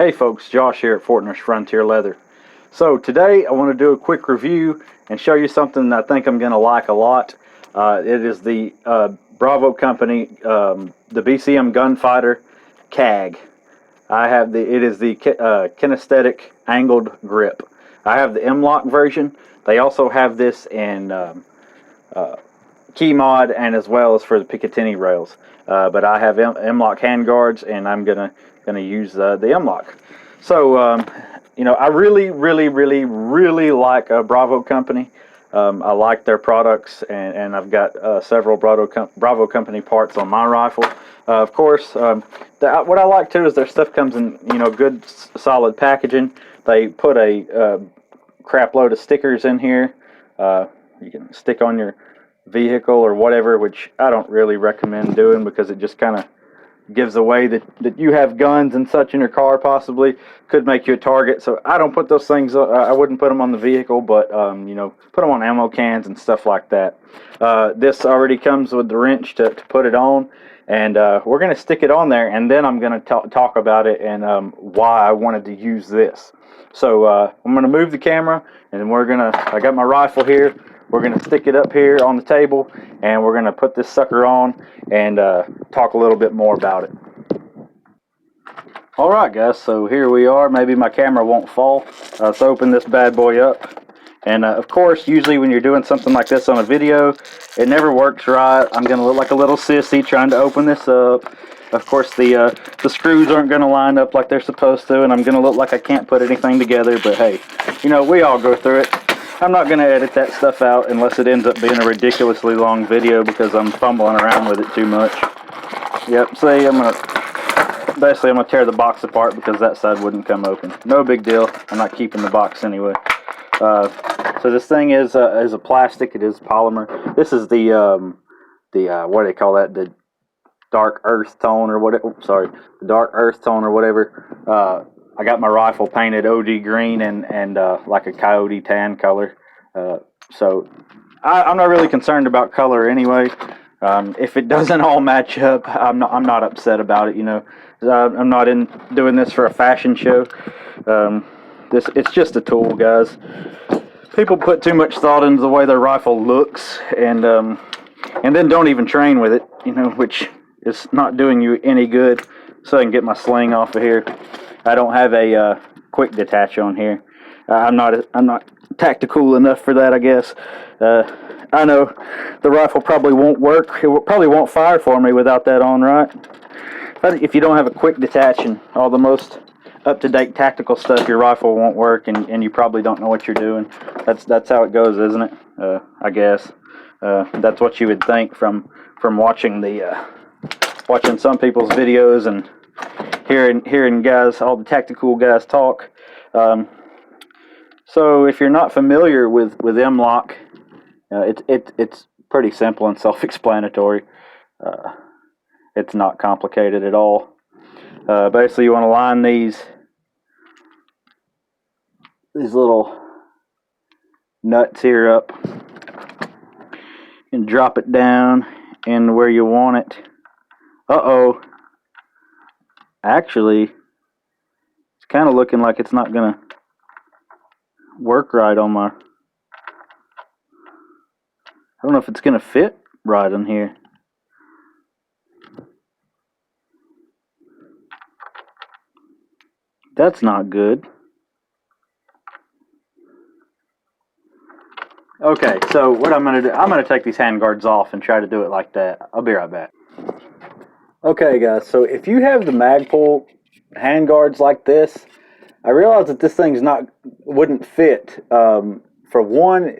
Hey folks, Josh here at Fortner's Frontier Leather. So today I want to do a quick review and show you something that I think I'm going to like a lot. It is the Bravo company, the BCM Gunfighter KAG. It is the kinesthetic angled grip. I have the M-Lock version. They also have this in key mod and as well as for the Picatinny rails. But I have M-Lock handguards, and I'm gonna use the M-Lock. So you know, I really like Bravo company. I like their products, and I've got several Bravo company parts on my rifle. Of course, what I like too is their stuff comes in, you know, good solid packaging. They put a crap load of stickers in here. You can stick on your vehicle or whatever, which I don't really recommend doing because it just kind of gives away that you have guns and such in your car, possibly could make you a target. So I don't put those things, I wouldn't put them on the vehicle, but you know, put them on ammo cans and stuff like that. This already comes with the wrench to put it on, and we're going to stick it on there, and then I'm going to talk about it and why I wanted to use this. So I'm going to move the camera, and I got my rifle here. We're going to stick it up here on the table, and we're going to put this sucker on and talk a little bit more about it. Alright guys, so here we are. Maybe my camera won't fall. Let's open this bad boy up. And of course, usually when you're doing something like this on a video, it never works right. I'm going to look like a little sissy trying to open this up. Of course, the screws aren't going to line up like they're supposed to, and I'm going to look like I can't put anything together. But hey, you know, we all go through it. I'm not going to edit that stuff out unless it ends up being a ridiculously long video because I'm fumbling around with it too much. Yep, see, I'm going to tear the box apart because that side wouldn't come open. No big deal. I'm not keeping the box anyway. So this thing is a plastic. It is polymer. This is the what do they call that? The dark earth tone or whatever. Sorry, the dark earth tone or whatever. I got my rifle painted OD green and like a coyote tan color. So I'm not really concerned about color anyway. If it doesn't all match up, I'm not upset about it. You know, I'm not doing this for a fashion show. It's just a tool, guys. People put too much thought into the way their rifle looks, and then don't even train with it. You know, which is not doing you any good. So I can get my sling off of here. I don't have a quick detach on here. I'm not tactical enough for that, I guess. I know the rifle probably won't work. It probably won't fire for me without that on, right? But if you don't have a quick detach and all the most up-to-date tactical stuff, your rifle won't work, and you probably don't know what you're doing. That's how it goes, isn't it? I guess that's what you would think from watching watching some people's videos and hearing guys, all the tactical guys talk. So if you're not familiar with M-Lock, it's pretty simple and self-explanatory. It's not complicated at all. Basically, you want to line these little nuts here up and drop it down in where you want it. Actually, it's kind of looking like it's not gonna work right on my... I don't know if it's gonna fit right in here. That's not good. Okay, so what I'm gonna do, I'm gonna take these handguards off and try to do it like that. I'll be right back. Okay guys, so if you have the Magpul handguards like this, I realize that this thing's wouldn't fit. For one,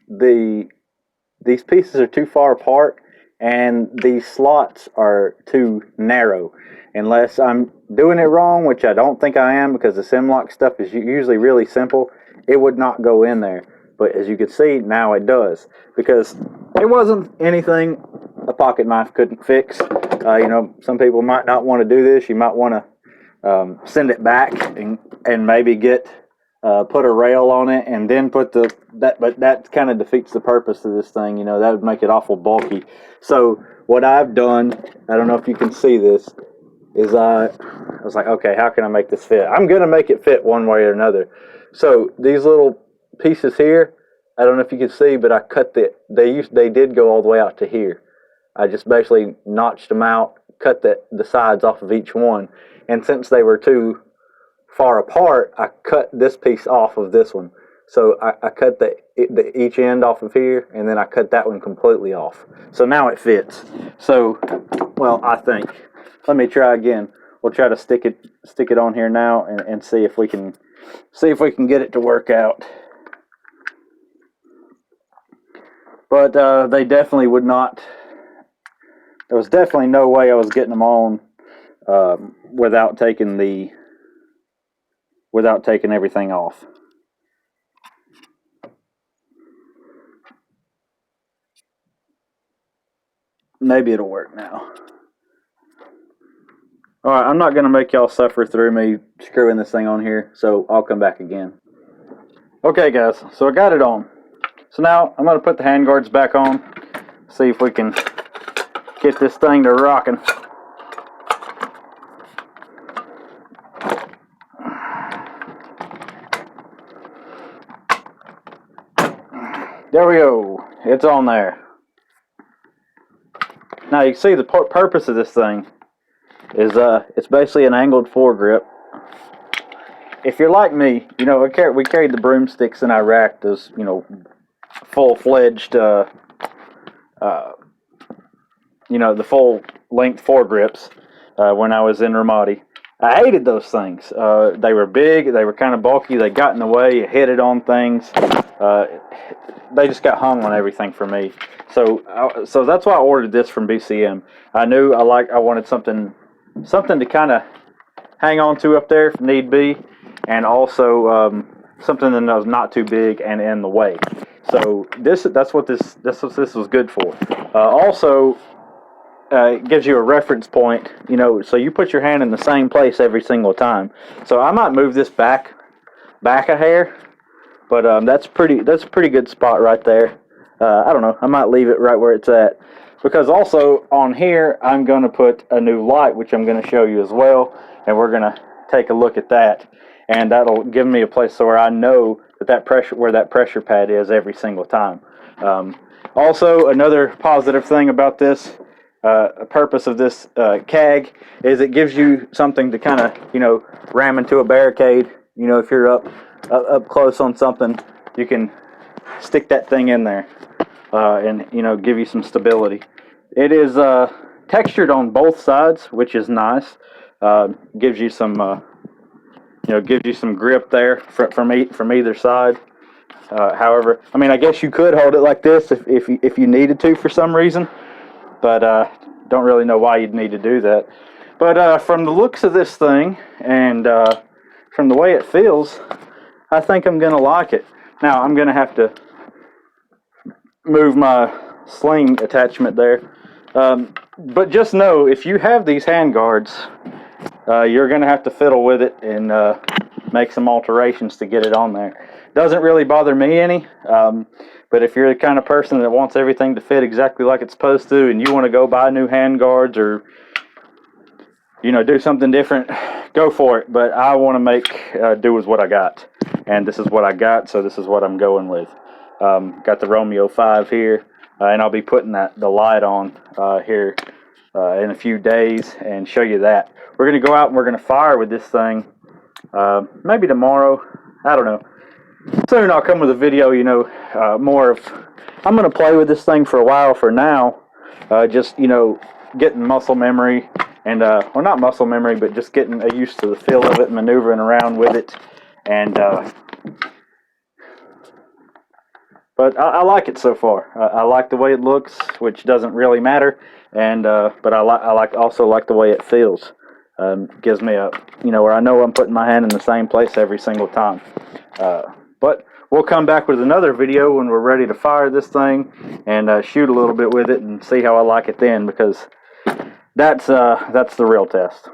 these pieces are too far apart, and these slots are too narrow. Unless I'm doing it wrong, which I don't think I am, because the M-Lock stuff is usually really simple, it would not go in there. But as you can see, now it does, because it wasn't anything a pocket knife couldn't fix. You know, some people might not want to do this. You might want to send it back and maybe put a rail on it and then put but that kind of defeats the purpose of this thing. You know, that would make it awful bulky. So what I've done, I don't know if you can see this, is I was like, okay, how can I make this fit? I'm going to make it fit one way or another. So these little pieces here, I don't know if you can see, but I cut they did go all the way out to here. I just basically notched them out, cut the sides off of each one. And since they were too far apart, I cut this piece off of this one. So I cut each end off of here, and then I cut that one completely off. So now it fits. So, well, I think. Let me try again. We'll try to stick it on here now and see if we can get it to work out. But they definitely would not. There was definitely no way I was getting them on without taking everything off. Maybe it'll work now. Alright, I'm not going to make y'all suffer through me screwing this thing on here, so I'll come back again. Okay guys, so I got it on. So now I'm going to put the handguards back on, see if we can get this thing to rocking. There we go, it's on there. Now you can see the purpose of this thing is it's basically an angled foregrip. If you're like me, you know, we carried the broomsticks in Iraq, those, you know, full-fledged, you know, the full-length foregrips when I was in Ramadi. I hated those things. They were big, they were kind of bulky, they got in the way, you hit it on things. They just got hung on everything for me. So that's why I ordered this from BCM. I knew I wanted something to kind of hang on to up there if need be, and also something that was not too big and in the way. So that's what this was good for. Also, it gives you a reference point, you know, so you put your hand in the same place every single time. So I might move this back a hair, but that's a pretty good spot right there. I don't know, I might leave it right where it's at, because also on here I'm going to put a new light, which I'm going to show you as well, and we're going to take a look at that, and that'll give me a place so where I know that pressure pad is every single time. Also, another positive thing about this, a purpose of this KAG, is it gives you something to kind of, you know, ram into a barricade. You know, if you're up close on something, you can stick that thing in there and, you know, give you some stability. It is textured on both sides, which is nice. Gives you some grip there from either side. However, I mean, I guess you could hold it like this if you needed to for some reason, but don't really know why you'd need to do that. But from the looks of this thing and from the way it feels, I think I'm going to like it. Now, I'm going to have to move my sling attachment there. But just know, if you have these hand guards, you're going to have to fiddle with it and make some alterations to get it on there. Doesn't really bother me any, but if you're the kind of person that wants everything to fit exactly like it's supposed to, and you want to go buy new hand guards or, you know, do something different, go for it. But I want to make do with what I got, and this is what I got, so this is what I'm going with. Got the Romeo 5 here, and I'll be putting the light on here in a few days and show you that. We're going to go out and we're going to fire with this thing maybe tomorrow. I don't know. Soon I'll come with a video, you know, more of, I'm going to play with this thing for a while for now, just, you know, getting muscle memory and, well, not muscle memory, but just getting used to the feel of it, maneuvering around with it, and, but I like it so far. I like the way it looks, which doesn't really matter, and, but I also like the way it feels. Gives me a, you know, where I know I'm putting my hand in the same place every single time. But we'll come back with another video when we're ready to fire this thing and shoot a little bit with it and see how I like it then, because that's the real test.